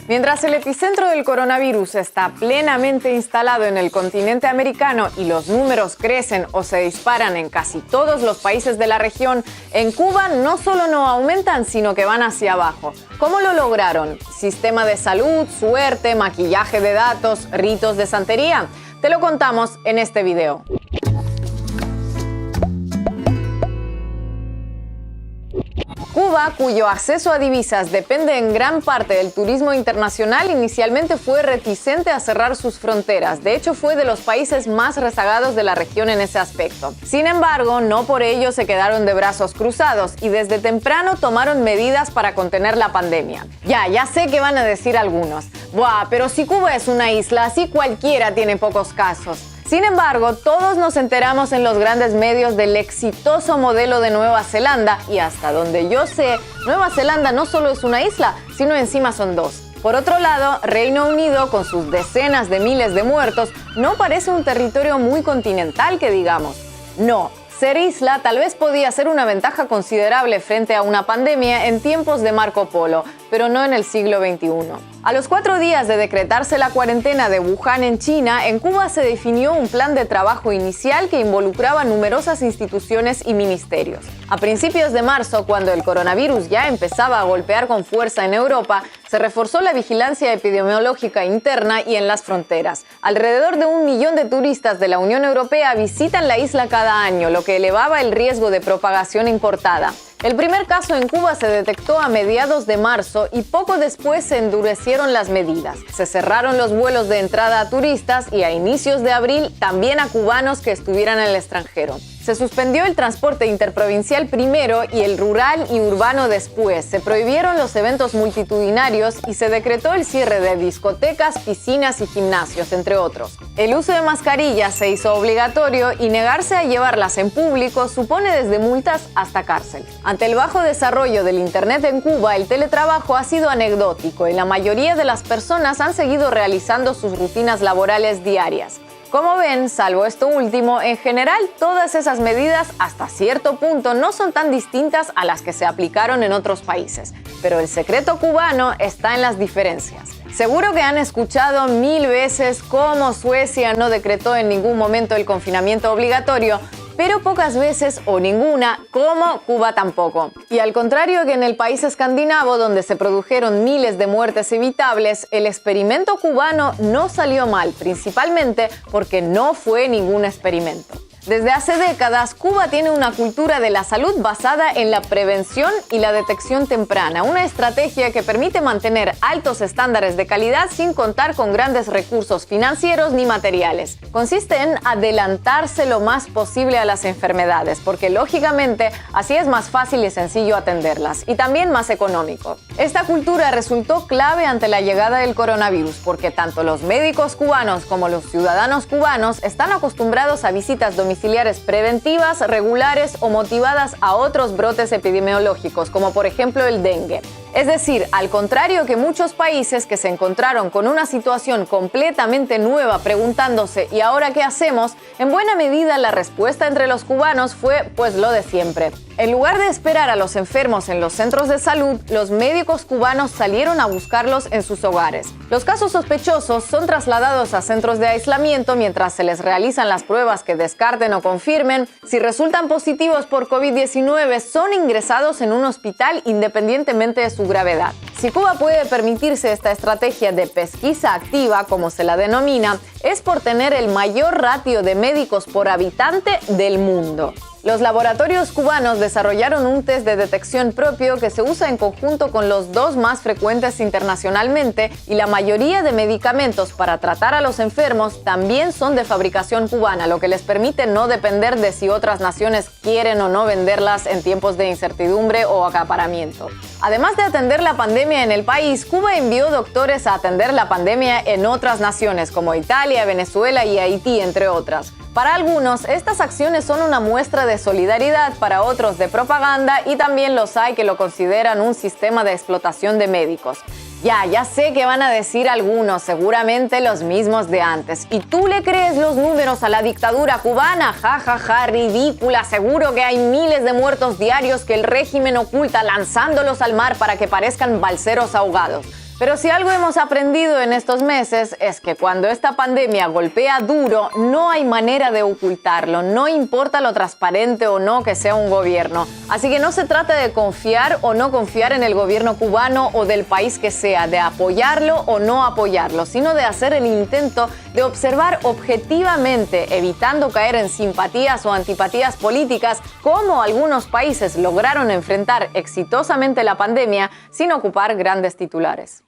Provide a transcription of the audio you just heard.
Mientras el epicentro del coronavirus está plenamente instalado en el continente americano y los números crecen o se disparan en casi todos los países de la región, en Cuba no solo no aumentan, sino que van hacia abajo. ¿Cómo lo lograron? ¿Sistema de salud, suerte, maquillaje de datos, ritos de santería? Te lo contamos en este video. Cuba, cuyo acceso a divisas depende en gran parte del turismo internacional, inicialmente fue reticente a cerrar sus fronteras. De hecho, fue de los países más rezagados de la región en ese aspecto. Sin embargo, no por ello se quedaron de brazos cruzados y desde temprano tomaron medidas para contener la pandemia. Ya sé que van a decir algunos. Buah, pero si Cuba es una isla, así cualquiera tiene pocos casos. Sin embargo, todos nos enteramos en los grandes medios del exitoso modelo de Nueva Zelanda y hasta donde yo sé, Nueva Zelanda no solo es una isla, sino encima son dos. Por otro lado, Reino Unido, con sus decenas de miles de muertos, no parece un territorio muy continental que digamos. No, ser isla tal vez podía ser una ventaja considerable frente a una pandemia en tiempos de Marco Polo, pero no en el siglo XXI. A los 4 días de decretarse la cuarentena de Wuhan en China, en Cuba se definió un plan de trabajo inicial que involucraba numerosas instituciones y ministerios. A principios de marzo, cuando el coronavirus ya empezaba a golpear con fuerza en Europa, se reforzó la vigilancia epidemiológica interna y en las fronteras. Alrededor de 1 millón de turistas de la Unión Europea visitan la isla cada año, lo que elevaba el riesgo de propagación importada. El primer caso en Cuba se detectó a mediados de marzo y poco después se endurecieron las medidas. Se cerraron los vuelos de entrada a turistas y a inicios de abril también a cubanos que estuvieran en el extranjero. Se suspendió el transporte interprovincial primero y el rural y urbano después. Se prohibieron los eventos multitudinarios y se decretó el cierre de discotecas, piscinas y gimnasios, entre otros. El uso de mascarillas se hizo obligatorio y negarse a llevarlas en público supone desde multas hasta cárcel. Ante el bajo desarrollo del Internet en Cuba, el teletrabajo ha sido anecdótico y la mayoría de las personas han seguido realizando sus rutinas laborales diarias. Como ven, salvo esto último, en general todas esas medidas hasta cierto punto no son tan distintas a las que se aplicaron en otros países. Pero el secreto cubano está en las diferencias. Seguro que han escuchado 1000 veces cómo Suecia no decretó en ningún momento el confinamiento obligatorio, pero pocas veces o ninguna, como Cuba tampoco. Y al contrario que en el país escandinavo, donde se produjeron miles de muertes evitables, el experimento cubano no salió mal, principalmente porque no fue ningún experimento. Desde hace décadas, Cuba tiene una cultura de la salud basada en la prevención y la detección temprana, una estrategia que permite mantener altos estándares de calidad sin contar con grandes recursos financieros ni materiales. Consiste en adelantarse lo más posible a las enfermedades, porque lógicamente así es más fácil y sencillo atenderlas, y también más económico. Esta cultura resultó clave ante la llegada del coronavirus, porque tanto los médicos cubanos como los ciudadanos cubanos están acostumbrados a visitas domiciliares preventivas, regulares o motivadas a otros brotes epidemiológicos, como por ejemplo el dengue. Es decir, al contrario que muchos países que se encontraron con una situación completamente nueva preguntándose ¿y ahora qué hacemos?, en buena medida la respuesta entre los cubanos fue pues lo de siempre. En lugar de esperar a los enfermos en los centros de salud, los médicos cubanos salieron a buscarlos en sus hogares. Los casos sospechosos son trasladados a centros de aislamiento mientras se les realizan las pruebas que descarten o confirmen. Si resultan positivos por COVID-19, son ingresados en un hospital independientemente de su gravedad. Si Cuba puede permitirse esta estrategia de pesquisa activa, como se la denomina, es por tener el mayor ratio de médicos por habitante del mundo. Los laboratorios cubanos desarrollaron un test de detección propio que se usa en conjunto con los 2 más frecuentes internacionalmente y la mayoría de medicamentos para tratar a los enfermos también son de fabricación cubana, lo que les permite no depender de si otras naciones quieren o no venderlas en tiempos de incertidumbre o acaparamiento. Además de atender la pandemia en el país, Cuba envió doctores a atender la pandemia en otras naciones como Italia, Venezuela y Haití, entre otras. Para algunos, estas acciones son una muestra de solidaridad, para otros de propaganda y también los hay que lo consideran un sistema de explotación de médicos. Ya sé que van a decir algunos, seguramente los mismos de antes. ¿Y tú le crees los números a la dictadura cubana? Ja, ridícula. Seguro que hay miles de muertos diarios que el régimen oculta lanzándolos al mar para que parezcan balseros ahogados. Pero si algo hemos aprendido en estos meses es que cuando esta pandemia golpea duro, no hay manera de ocultarlo, no importa lo transparente o no que sea un gobierno. Así que no se trata de confiar o no confiar en el gobierno cubano o del país que sea, de apoyarlo o no apoyarlo, sino de hacer el intento de observar objetivamente, evitando caer en simpatías o antipatías políticas, cómo algunos países lograron enfrentar exitosamente la pandemia sin ocupar grandes titulares.